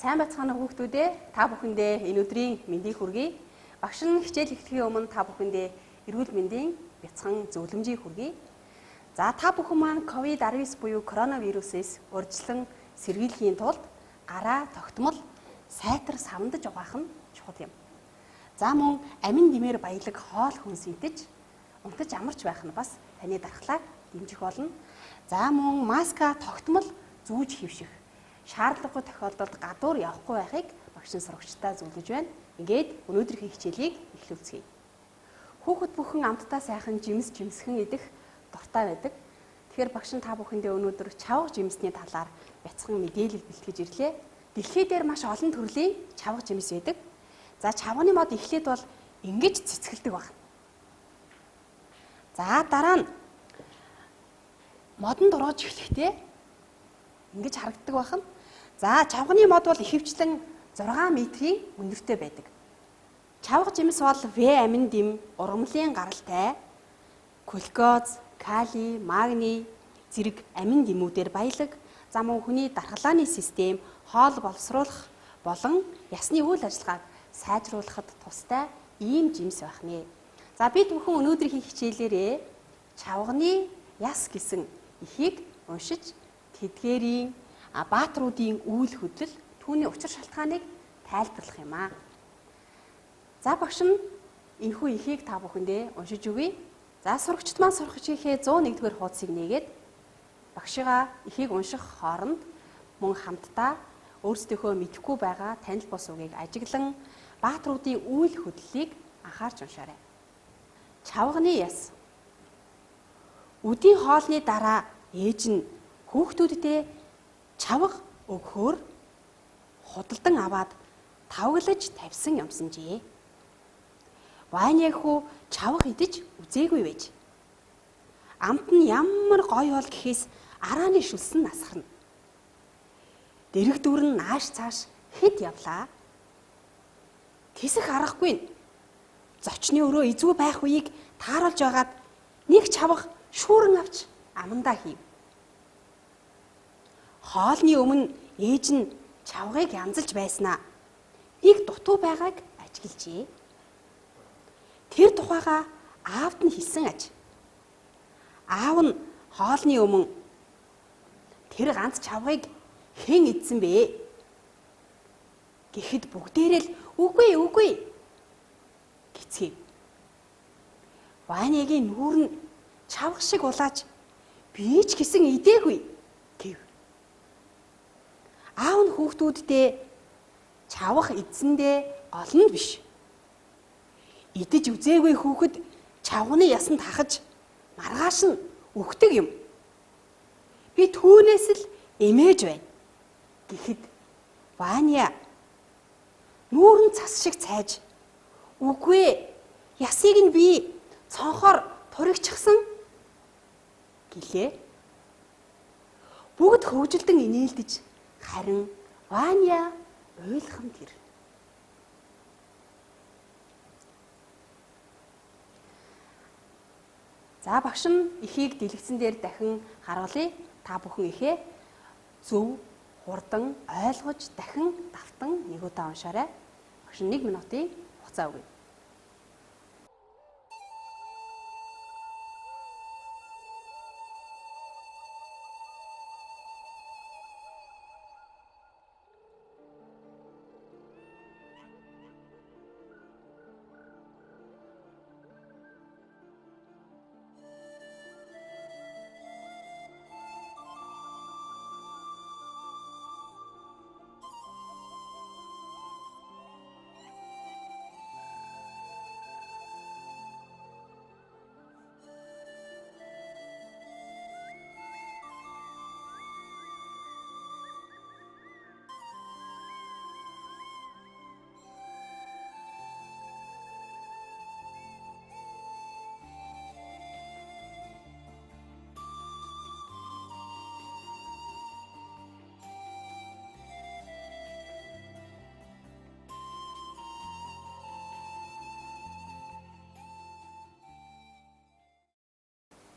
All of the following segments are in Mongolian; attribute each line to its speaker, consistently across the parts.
Speaker 1: Сайн бацгаана хүүхдүүдээ, та бүхэндээ энэ өдрийн мэндийг хүргэе. Багш нь хичээл эхлэхийн өмнө та бүхэндээ эрүүл мэндийн бяцхан зөвлөмжийг хүргэе. За та бүхэн маань COVID-19 буюу коронавирусээс урьдчилан сэргийлэхийн тулд гараа тогтмол сайтар савандаж угаах нь чухал юм. За мөн амин димээр баялаг хоол хүн сэнтэж, унтаж амарч байх нь бас таны дархлааг дэмжих болно. За мөн маска тогтмол зүүж хэвших. Шаардлагагүй тохиолдолд гадуур явахгүй байхыг багш нь сурагчдаа зөвлөж байна. Ингээд өнөөдрийн хичээлийг эхлүүлцгээе. Хүүхэд бүхэн амттай сайхан жимс жимсхэн идэх дуртай байдаг. Тэгэхээр багш нь та бүхэндээ өнөөдөр чавга жимсний талаар бяцхан мэдээлэл бэлтгэж ирлээ. Дэлхий дээр маш олон төрлийн чавга жимс байдаг. За чавганы мод эхлээд бол ингэж цэцгэлдэг байна. За дараа нь модон дургож эхлэхдээ ингэж харагддаг байна. За чавганы мод бол ихэвчлэн 6 метрийн өндөртэй байдаг. Чавга жимс бол В амин дэм, ургамлын гаралтай, глюкоз, кали, магний зэрэг амин дэмүүдээр баялаг, за мөн хүний дархлааны систем хоол боловсруулах болон ясны үйл ажиллагааг сайжруулахад тустай ийм жимс байх нэ. За бид бүхэн өнөөдрийн хичээлээрээ чавганы яс гэсэн эхийг уншиж тэдгээрийн баатруудын үйл хөдлөл түүний учир шалтгааныг тайлбарлах юм аа. За багш нь энэхүү эхийг та бүхэндээ уншиж өгье. За сурагчд маань сурах чихээ 101-р хуудсыг нээгээд багшигаа эхийг унших хооронд мөн хамтдаа өөрсдийнхөө мэдэхгүй байгаа танил бус үгийг ажиглан баатруудын үйл хөдлөлийг анхаарч уншаарай. Чавганы яс. Өдийн хоолны дараа ээж нь хүүхдүүдтэй чавга өгөхөөр худалдан аваад тавглаж тавьсан юмсанжээ. Ваниаху чавга идэж үзээгүй байж. Амт нь ямар гоё бол гэхээс арааны шүлсэн насарна. Дэрэг дүүрэн нааш цааш хэд явлаа. Тэсэх аргагүй. Зочны өрөө эзгүй байх үеийг тааруулж байгаад нэг чавга шүүрэн авч амандаа хийв. Хоолны өмнө ээж нь чавгыг янзалж байснаа. Нэг дутуу байгааг ажиглжээ. Тэр тухайга аавд нь хэлсэн аж. Аав нь хоолны өмнө тэр ганц чавгыг хэн идсэн бэ? Гэхэд бүгдээрээ л үгүй гэцгээв. Ваниагийн нүүр нь чавга шиг улааж би ч гэсэн идээгүй гэв. Аав нь хүүхдүүддээ чавга идсэндээ гол нь биш. Идэж үзээгүй хүүхэд чавганы ясанд хахаж маргааш нь өгдөг юм. Би түүнээс л эмээж байна. Гэхэд Ваня нүүрэн цас шиг цайж үгүй ясыг нь би цонхоор туригчсан гэлээ. Бүгд хөвгөлдөн инээлдэж харин Ваня ойлгоом тэр. За багш нь эхийг дэлгэцэн дээр дахин харуулъя. Та бүхэн эхээ зөв, хурдан, ойлгож дахин давтан нэг удаа уншаарай. Багш нь 1 минутын хугацаа өгье.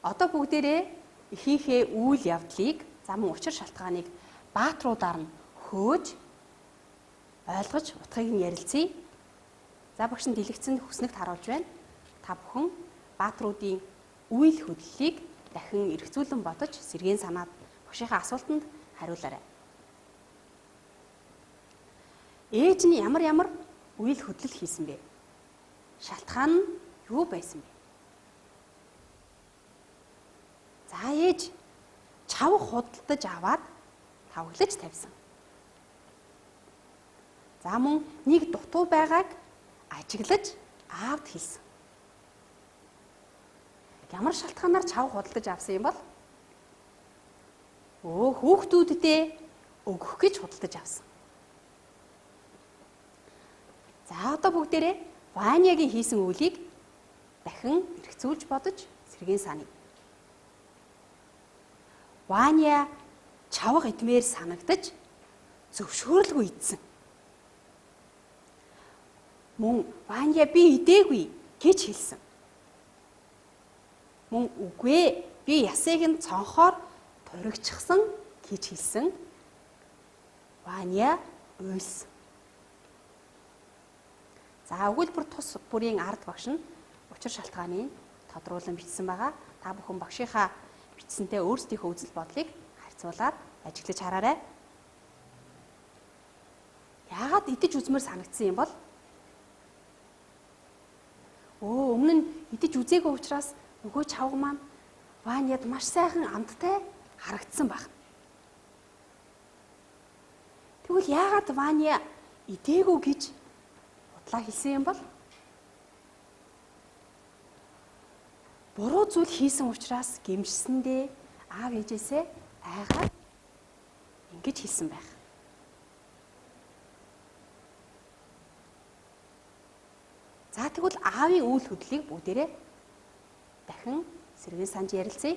Speaker 1: Одоо бүгдээрээ эхийнхээ үйл явдлыг, зам учир шалтгааныг баатруудаар нь хөөж ойлгож утгыг нь ярилцъя. За багш нь дэлгэцэнд хүснэгт харуулж байна. Та бүхэн баатруудын үйл хөдлөлийг дахин эргцүүлэн бодож сэргээн санаад багшийнхаа асуултанд хариулаарай. Ээж нь ямар үйл хөдлөл хийсэн бэ? Шалтгаан нь юу байсан бэ? За ээж чавх худалдаж аваад тавглаж тавьсан. За мөн нэг дутуу байгааг ажиглаж аавд хэлсэн. Ямар шалтгаанаар чавх худалдаж авсан юм бол? Хүүхдүүддээ өгөх гэж худалдаж авсан. За одоо бүгдээрээ Ванягийн хийсэн үйлийг дахин эргцүүлж бодож сэргээн саная. Ваня чавх идмээр санагдаж зөвшөөрөлгүй идсэн. Мөн Ваня би идээгүй гэж хэлсэн. Мөн үгүй ээ би ясыг нь цонхоор туригчсан гэж хэлсэн. Ваня уйлсан. За өгүүлбэр тус бүрийн ард багш нь учир шалтгааныг тодруулан бичсэн байгаа. Та бүхэн багшийнхаа бичсэнтэй өөрсдийнхөө үзэл бодлыг харьцуулаад ажиглаж хараарай. Яагаад идэж үзмээр санагдсан юм бол? Өмнө нь идэж үзээгүй учраас нөгөө чавга маань Ваняд маш сайхан амттай харагдсан баг. Тэгвэл яагаад Ваня идээгүй гэж удлаа хэлсэн юм бол? Буруу зүйл хийсэн учраас гэмжсэндээ аав ээжээсээ айгаад ингэж хэлсэн байх. За тэгвэл аавын үйл хөдлөлийг бүгдээрээ дахин сэргээн санаж ярилцъя.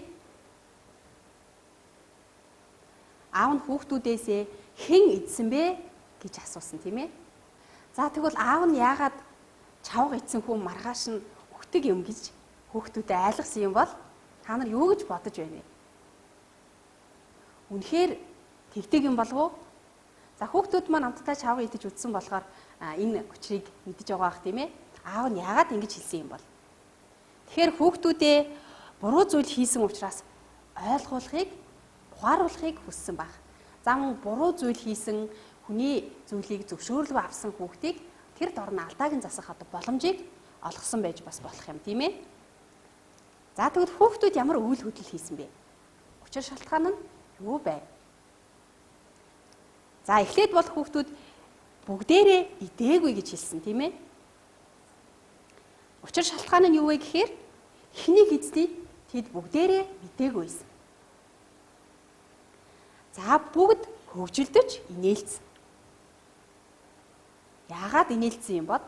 Speaker 1: Аав нь хүүхдүүдээсээ хэн идсэн бэ гэж асуусан тийм ээ. За тэгвэл аав нь яагаад чавга идсэн хүн маргааш нь өгдөг юм гэж хүүхдүүдэд айлгсан юм бол та нар юу гэж бодож байна вэ? Үнэхээр тэгдэг юм болов уу? За хүүхдүүд маань амттай чавга идэж үзсэн болохоор энэ учрыг мэдэж байгаа бах тийм ээ. Аав нь яагаад ингэж хэлсэн юм бол? Тэгэхээр хүүхдүүдээ буруу зүйл хийсэн учраас ойлгуулахыг, ухааруулахыг хүссэн баг. За мөн буруу зүйл хийсэн хүний зүйлийг зөвшөөрлөг авсан хүүхдийг тэр дорн алдааг нь засах боломжийг олгосон байж бас болох юм тийм ээ. За тэгвэл хүүхдүүд ямар үйл хөдлөл хийсэн бэ? Учир шалтгаан нь юу байв? За эхлээд бол хүүхдүүд бүгдээрээ идээгүй гэж хэлсэн тийм ээ. Учир шалтгаан нь юу вэ гэхээр эхнийг эзнийг тэд бүгдээрээ мэдээгүй байсан. За бүгд хөвгөлдөж инээлцсэн. Яагаад инээлцсэн юм бод?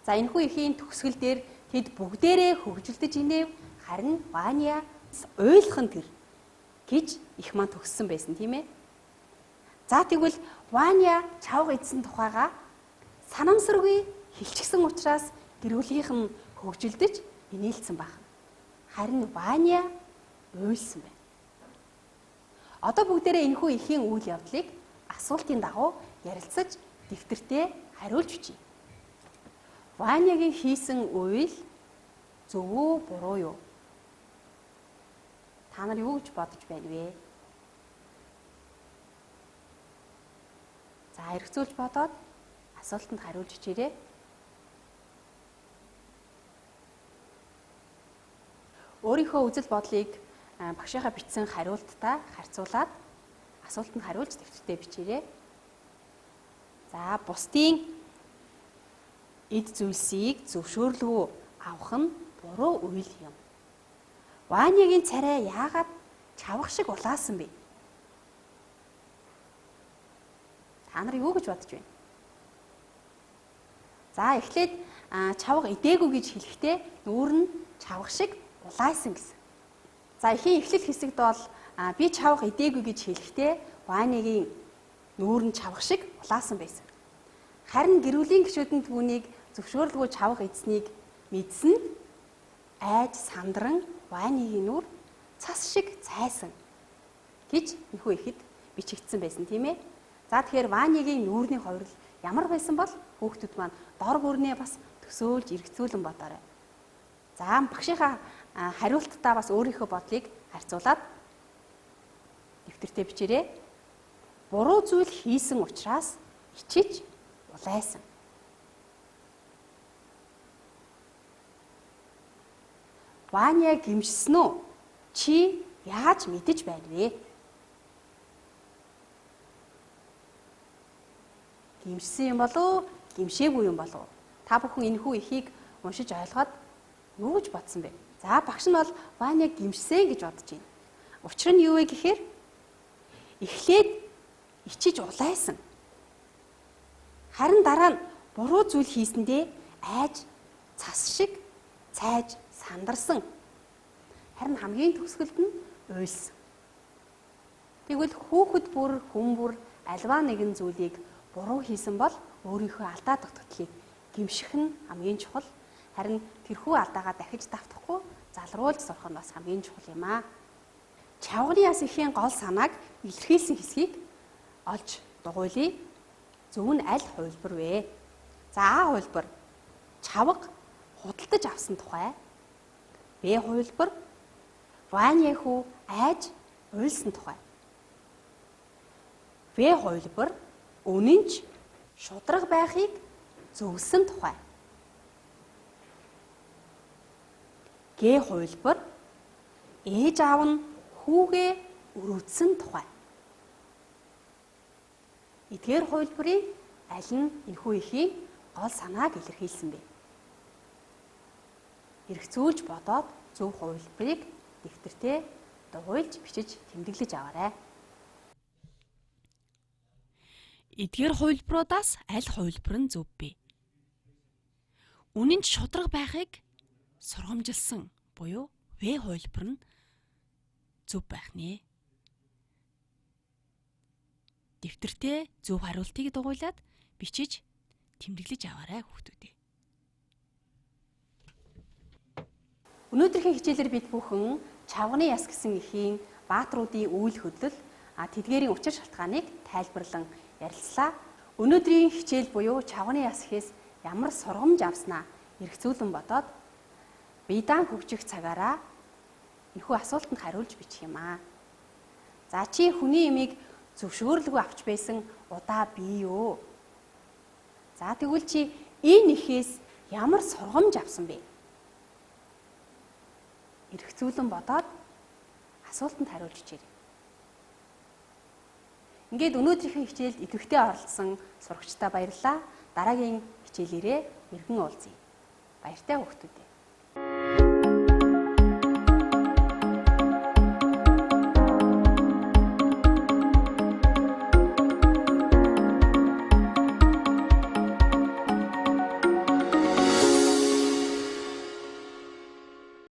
Speaker 1: За энэхүү эхийн төгсгөл дээр тэд бүгдээрээ хөвгөлдөж инээв, харин Ваня ойлгох нь тэр гэж их маань төгссөн байсан тийм ээ. За тэгвэл Ваня чавга идсэн тухайга санамсаргүй хэлчихсэн учраас гэр бүлийнх нь хөвгөлдөж инээлцсэн баг. Харин Ваня уйлсан байна. Одоо бүгдээрээ энэхүү эхийн үйл явдлыг асуултын дагуу ярилцаж дэвтэртээ хариулж бичье. Ванягийн хийсэн үйл зөв үү, буруу юу? Та нар юу гэж бодож байна вэ? За эргцүүлж бодоод асуултанд хариулж хичээрэй. Өөрийнхөө үзэл бодлыг багшийнхаа бичсэн хариулттай харьцуулаад асуултанд хариулж дэвтэртээ бичээрэй. За бусдын эд зүйлсийг зөвшөөрлөгөө авах нь буруу үйл юм. Ванягийн царай яагаад чавх шиг улаасан бэ? Та нар юу гэж бодож байна? За эхлээд чавга идээгүй гэж хэлэхдээ нүүр нь чавх шиг улаасан гэсэн. За эхийн эхлэл хэсэгт бол би чавга идээгүй гэж хэлэхдээ Ванягийн нүүр нь чавх шиг улаасан байсан. Харин гэр бүлийн гишүүд нь түүнийг зөвшөөрлгүй чавга идсэнийг мэдсэн айж сандран Ванягийн нүүр цас шиг цайсан гэж энэхүү ихэд бичигдсэн байсан тийм ээ. За тэгэхээр Ванягийн нүүрний хувирал ямар байсан бол хүүхдүүд маань дор бүрнээ бас төсөөлж эргцүүлэн бодоорой. За багшийнхаа хариулттаа бас өөрийнхөө бодлыг харьцуулаад дэвтэртээ бичээрэй. Буруу зүйл хийсэн учраас ичиж улайсан. Ваня гимшсэн үү? Чи яаж мэдэж байна вэ? Гимшсэн юм болов уу? Гимшээгүй юм болов уу? Та бүхэн энэхүү эхийг уншиж ойлгоод юу гэж бодсон бэ? За багш нь бол Ваня гимшсэн гэж бодож байна. Учир нь юу вэ гэхээр эхлээд ичиж улайсан. Харин дараа нь буруу зүйл хийсэндээ айж цас шиг цайж сандарсан. Харин хамгийн төгсгөлд нь уйлсан. Тэгвэл хүүхэд бүр хүн бүр альва нэгэн зүйлийг буруу хийсэн бол өөрийнхөө алдаа тогтолцохыг гэмших нь хамгийн чухал. Харин тэрхүү алдаагаа дахиж давтахгүй залруулж сурах нь бас хамгийн чухал юм аа. Чавганы яс эхийн гол санааг илэрхийлсэн хэсгийг олж дугуйлъя. Зөв нь аль хувилбар вэ? За А хувилбар чавга худалдаж авсан тухай. Б хувилбар Ваня хүү айж уйлсан тухай. В хувилбар үнэнч шудраг байхыг зөвлөсөн тухай. Г хувилбар ээж аав нь хүүгээ өрөвдсөн тухай. Эдгээр хувилбарыг аль нь энэхүү эхийн гол санааг илэрхийлсэн бэ? Эргцүүлж бодоод зөв хувилбарыг дэвтэртээ дугуйлж бичиж тэмдэглэж аваарай.
Speaker 2: Эдгээр хувилбаруудаас аль хувилбар нь зөв бэ? Үнэнч шудраг байхыг сургамжилсан буюу В хувилбар нь зөв байх нэ. Дэвтэртээ зөв хариултыг дугуйлаад бичиж тэмдэглэж аваарай хүүхдүүдээ.
Speaker 1: Өнөөдрийн хичээлээр бид бүхэн чавганы яс гэсэн эхийн баатруудын үйл хөдлөл тэдгээрийн учир шалтгааныг тайлбарлан ярилцлаа. Өнөөдрийн хичээл буюу чавганы яс эхээс ямар сургамж авснаа эргцүүлэн бодоод биедан хөгжих цагаараа энэхүү асуултанд хариулж бичих юм аа. За чи хүний эмийг зөвшөөрлгүй авч байсан удаа бий юу? За тэгвэл чи энэ эхээс ямар сургамж авсан бэ? Эргцүүлэн бодоод асуултанд хариулж чирээ. Ингээд өнөөдрийнхээ хичээлд идэвхтэй оролцсон сурагчдаа баярлалаа. Дараагийн хичээлээрээ эргэн уулзъя. Баяртай хүүхдүүд.